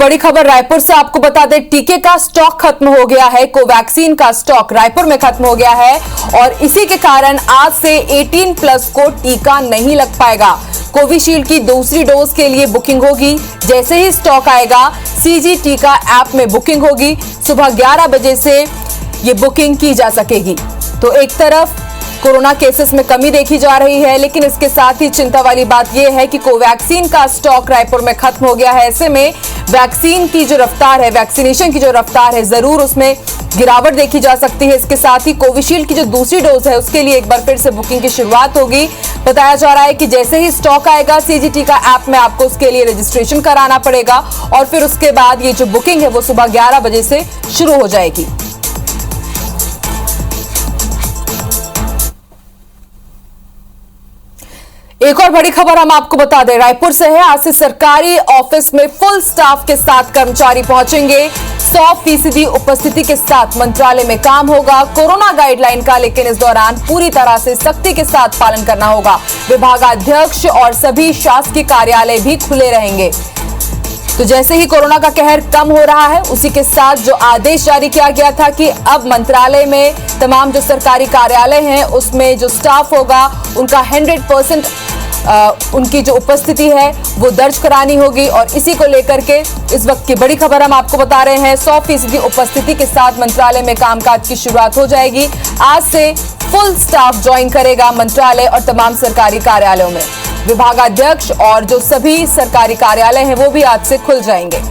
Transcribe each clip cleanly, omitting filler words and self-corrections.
बड़ी खबर रायपुर से आपको बता दें, टीके का स्टॉक खत्म हो गया है। कोवैक्सीन का स्टॉक रायपुर में खत्म हो गया है और इसी के कारण आज से 18+ को टीका नहीं लग पाएगा। कोविशील्ड की दूसरी डोज के लिए बुकिंग होगी। जैसे ही स्टॉक आएगा सीजी टीका ऐप में बुकिंग होगी। सुबह 11 बजे से ये बुकिंग की जा सकेगी। तो एक तरफ कोरोना केसेस में कमी देखी जा रही है, लेकिन इसके साथ ही चिंता वाली बात यह है कि कोवैक्सीन का स्टॉक रायपुर में खत्म हो गया है। ऐसे में वैक्सीन की जो रफ्तार है, वैक्सीनेशन की जो रफ्तार है, जरूर उसमें गिरावट देखी जा सकती है। इसके साथ ही कोविशील्ड की जो दूसरी डोज है उसके लिए एक बार फिर से बुकिंग की शुरुआत होगी। बताया जा रहा है कि जैसे ही स्टॉक आएगा सीजी टीका ऐप में आपको उसके लिए रजिस्ट्रेशन कराना पड़ेगा और फिर उसके बाद ये जो बुकिंग है वो सुबह 11 बजे से शुरू हो जाएगी। एक और बड़ी खबर हम आपको बता दें, रायपुर से है। आज से सरकारी ऑफिस में फुल स्टाफ के साथ कर्मचारी पहुंचेंगे। 100% उपस्थिति के साथ मंत्रालय में काम होगा। कोरोना गाइडलाइन का लेकिन इस दौरान पूरी तरह से सख्ती के साथ पालन करना होगा। विभागाध्यक्ष और सभी शासकीय कार्यालय भी खुले रहेंगे। तो जैसे ही कोरोना का कहर कम हो रहा है उसी के साथ जो आदेश जारी किया गया था कि अब मंत्रालय में तमाम जो सरकारी कार्यालय हैं उसमें जो स्टाफ होगा उनका 100% उनकी जो उपस्थिति है वो दर्ज करानी होगी। और इसी को लेकर के इस वक्त की बड़ी खबर हम आपको बता रहे हैं। 100% उपस्थिति के साथ मंत्रालय में कामकाज की शुरुआत हो जाएगी। आज से फुल स्टाफ ज्वाइन करेगा मंत्रालय और तमाम सरकारी कार्यालयों में। विभागाध्यक्ष और जो सभी सरकारी कार्यालय हैं वो भी आज से खुल जाएंगे।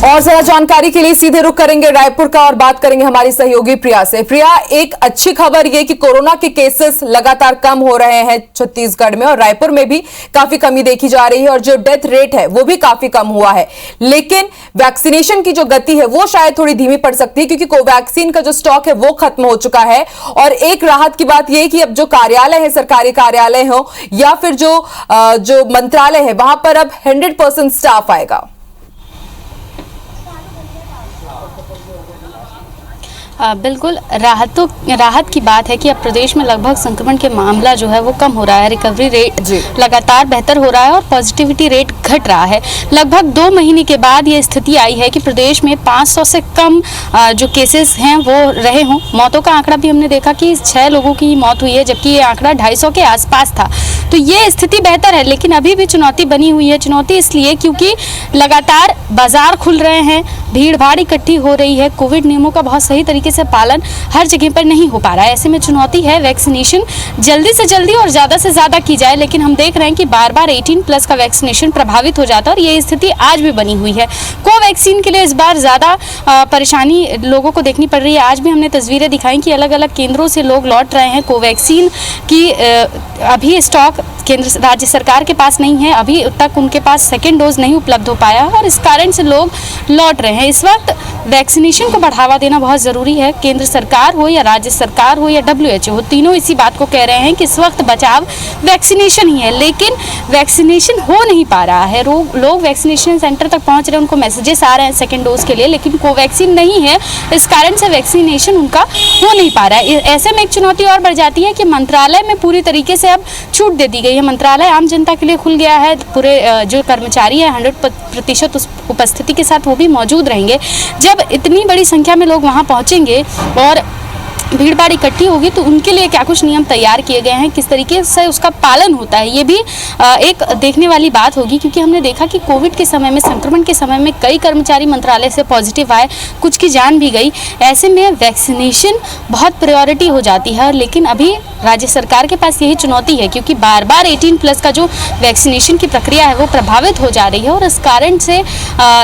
और जरा जानकारी के लिए सीधे रुख करेंगे रायपुर का और बात करेंगे हमारी सहयोगी प्रिया से। प्रिया, एक अच्छी खबर ये कि कोरोना के केसेस लगातार कम हो रहे हैं छत्तीसगढ़ में और रायपुर में भी काफी कमी देखी जा रही है और जो डेथ रेट है वो भी काफी कम हुआ है। लेकिन वैक्सीनेशन की जो गति है वो शायद थोड़ी धीमी पड़ सकती है क्योंकि कोवैक्सीन का जो स्टॉक है वो खत्म हो चुका है। और एक राहत की बात यह कि अब जो कार्यालय है, सरकारी कार्यालय हो या फिर जो मंत्रालय है, वहां पर अब 100% स्टाफ आएगा। बिल्कुल, राहत की बात है कि अब प्रदेश में लगभग संक्रमण के मामला जो है वो कम हो रहा है। रिकवरी रेट लगातार बेहतर हो रहा है और पॉजिटिविटी रेट घट रहा है। लगभग 2 महीने के बाद ये स्थिति आई है कि प्रदेश में 500 से कम जो केसेस हैं वो रहे हों। मौतों का आंकड़ा भी हमने देखा कि 6 लोगों की मौत हुई है, जबकि ये आंकड़ा 250 के आसपास था। तो ये स्थिति बेहतर है, लेकिन अभी भी चुनौती बनी हुई है। चुनौती इसलिए क्योंकि लगातार बाजार खुल रहे हैं, भीड़ भाड़ इकट्ठी हो रही है, कोविड नियमों का बहुत सही तरीके से पालन हर जगह पर नहीं हो पा रहा है। ऐसे में चुनौती है वैक्सीनेशन जल्दी से जल्दी और ज़्यादा से ज़्यादा की जाए, लेकिन हम देख रहे हैं कि बार बार 18+ का वैक्सीनेशन प्रभावित हो जाता है और ये स्थिति आज भी बनी हुई है। कोवैक्सीन के लिए इस बार ज़्यादा परेशानी लोगों को देखनी पड़ रही है। आज भी हमने तस्वीरें दिखाई कि अलग अलग केंद्रों से लोग लौट रहे हैं। कोवैक्सीन की अभी स्टॉक केंद्र राज्य सरकार के पास नहीं है, अभी तक उनके पास सेकेंड डोज नहीं उपलब्ध हो पाया और इस कारण से लोग लौट रहे हैं। इस वक्त वैक्सीनेशन को बढ़ावा देना बहुत ज़रूरी है। केंद्र सरकार हो या राज्य सरकार हो या WHO हो, तीनों इसी बात को कह रहे हैं कि इस वक्त बचाव वैक्सीनेशन ही है, लेकिन वैक्सीनेशन हो नहीं पा रहा है। लोग वैक्सीनेशन सेंटर तक पहुंच रहे हैं, उनको मैसेजेस आ रहे हैं सेकेंड डोज के लिए, लेकिन कोवैक्सीन नहीं है, इस कारण से वैक्सीनेशन उनका हो नहीं पा रहा है। ऐसे में एक चुनौती और बढ़ जाती है कि मंत्रालय में पूरी तरीके से अब छूट दे दी गई है। मंत्रालय आम जनता के लिए खुल गया है। पूरे जो कर्मचारी है 100% उस उपस्थिति के साथ वो भी मौजूद रहेंगे। जब इतनी बड़ी संख्या में लोग वहाँ पहुँचेंगे और भीड़ भाड़ इकट्ठी होगी तो उनके लिए क्या कुछ नियम तैयार किए गए हैं, किस तरीके से उसका पालन होता है, ये भी एक देखने वाली बात होगी। क्योंकि हमने देखा कि कोविड के समय में, संक्रमण के समय में कई कर्मचारी मंत्रालय से पॉजिटिव आए, कुछ की जान भी गई। ऐसे में वैक्सीनेशन बहुत प्रायोरिटी हो जाती है, लेकिन अभी राज्य सरकार के पास यही चुनौती है क्योंकि बार बार 18+ का जो वैक्सीनेशन की प्रक्रिया है वो प्रभावित हो जा रही है और इस कारण से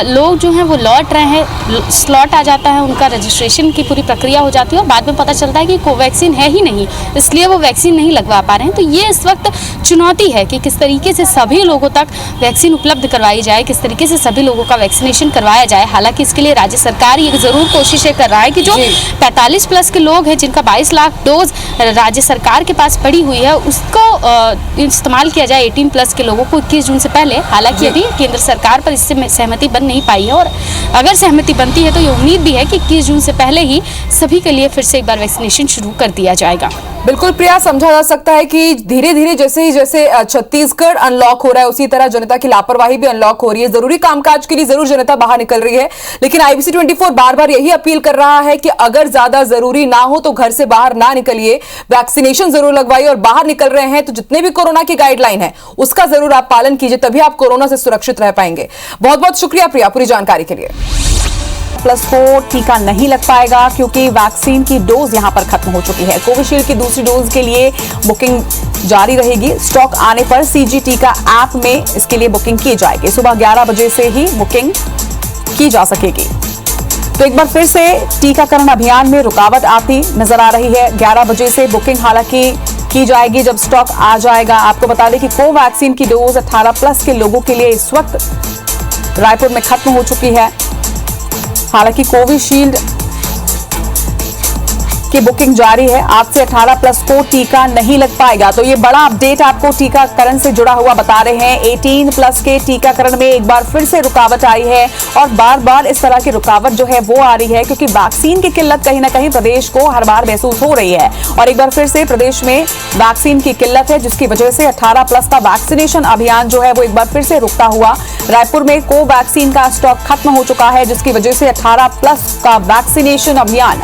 लोग जो हैं वो लौट रहे हैं। स्लॉट आ जाता है, उनका रजिस्ट्रेशन की पूरी प्रक्रिया हो जाती है और बाद में पता चल रहा है कि कोवैक्सीन है ही नहीं, इसलिए वो वैक्सीन नहीं लगवा पा रहे हैं। तो ये इस वक्त चुनौती है कि किस तरीके से सभी लोगों तक वैक्सीन उपलब्ध करवाई जाए, किस तरीके से सभी लोगों का वैक्सीनेशन करवाया जाए। हालांकि इसके लिए राज्य सरकार ये जरूर कोशिशें कर रहा है कि जो 45 प्लस के लोग हैं, जिनका 22 लाख डोज राज्य सरकार के पास पड़ी हुई है, उसको इस्तेमाल किया जाए 18 प्लस के लोगों को 21 जून से पहले। हालांकि अभी केंद्र सरकार पर इससे सहमति बन नहीं पाई है, और अगर सहमति बनती है तो ये उम्मीद भी है कि 21 जून से पहले ही सभी के लिए फिर से एक बार वैक्सीनेशन शुरू कर दिया जाएगा। बिल्कुल प्रिया, समझा जा सकता है कि धीरे धीरे जैसे छत्तीसगढ़ अनलॉक हो रहा है, उसी तरह जनता की लापरवाही भी अनलॉक हो रही है। जरूरी कामकाज के लिए जरूर जनता बाहर निकल रही है, लेकिन IBC 24 बार बार यही अपील कर रहा है कि अगर ज्यादा जरूरी ना हो तो घर से बाहर ना निकलिए, वैक्सीनेशन जरूर लगवाइए, और बाहर निकल रहे हैं तो जितने भी कोरोना की गाइडलाइन है उसका जरूर आप पालन कीजिए, तभी आप कोरोना से सुरक्षित रह पाएंगे। बहुत बहुत शुक्रिया प्रिया पूरी जानकारी के लिए। प्लस को टीका नहीं लग पाएगा क्योंकि वैक्सीन की डोज यहां पर खत्म हो चुकी है। कोविशील्ड की दूसरी डोज के लिए बुकिंग जारी रहेगी। स्टॉक आने पर CG टीका ऐप में इसके लिए बुकिंग की जाएगी। सुबह 11 बजे से ही बुकिंग की जा सकेगी। तो एक बार फिर से टीकाकरण अभियान में रुकावट आती नजर आ रही है। 11 बजे से बुकिंग हालांकि की जाएगी जब स्टॉक आ जाएगा। आपको बता दें कि कोवैक्सीन की डोज 18 प्लस के लोगों के लिए इस वक्त रायपुर में खत्म हो चुकी है। हालांकि कोविशील्ड की बुकिंग जारी है। आज से 18 प्लस को टीका नहीं लग पाएगा। तो ये बड़ा अपडेट आपको टीकाकरण से जुड़ा हुआ बता रहे हैं। 18 प्लस के टीकाकरण में एक बार फिर से रुकावट आई है, और बार बार इस तरह की रुकावट जो है वो आ रही है क्योंकि वैक्सीन की किल्लत कहीं ना कहीं प्रदेश को हर बार महसूस हो रही है। और एक बार फिर से प्रदेश में वैक्सीन की किल्लत है, जिसकी वजह से 18 प्लस का वैक्सीनेशन अभियान जो है वो एक बार फिर से रुकता हुआ। रायपुर में कोवैक्सीन का स्टॉक खत्म हो चुका है, जिसकी वजह से 18 प्लस का वैक्सीनेशन अभियान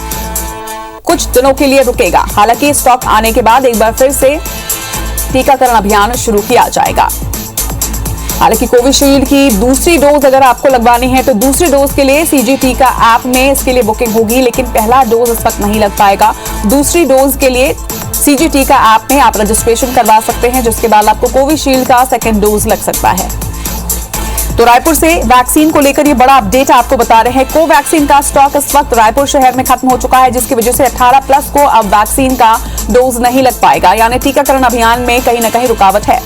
कुछ दिनों के लिए रुकेगा। हालांकि स्टॉक आने के बाद एक बार फिर से टीकाकरण अभियान शुरू किया जाएगा। हालांकि कोविशील्ड की दूसरी डोज अगर आपको लगवानी है तो दूसरी डोज के लिए CG टीका ऐप में इसके लिए बुकिंग होगी, लेकिन पहला डोज इस वक्त नहीं लग पाएगा। दूसरी डोज के लिए CG टीका ऐप में आप रजिस्ट्रेशन करवा सकते हैं, जिसके बाद आपको कोविशील्ड का सेकेंड डोज लग सकता है। तो रायपुर से वैक्सीन को लेकर ये बड़ा अपडेट आपको बता रहे हैं। कोवैक्सीन का स्टॉक इस वक्त रायपुर शहर में खत्म हो चुका है, जिसकी वजह से 18 प्लस को अब वैक्सीन का डोज नहीं लग पाएगा, यानी टीकाकरण अभियान में कहीं ना कहीं रुकावट है।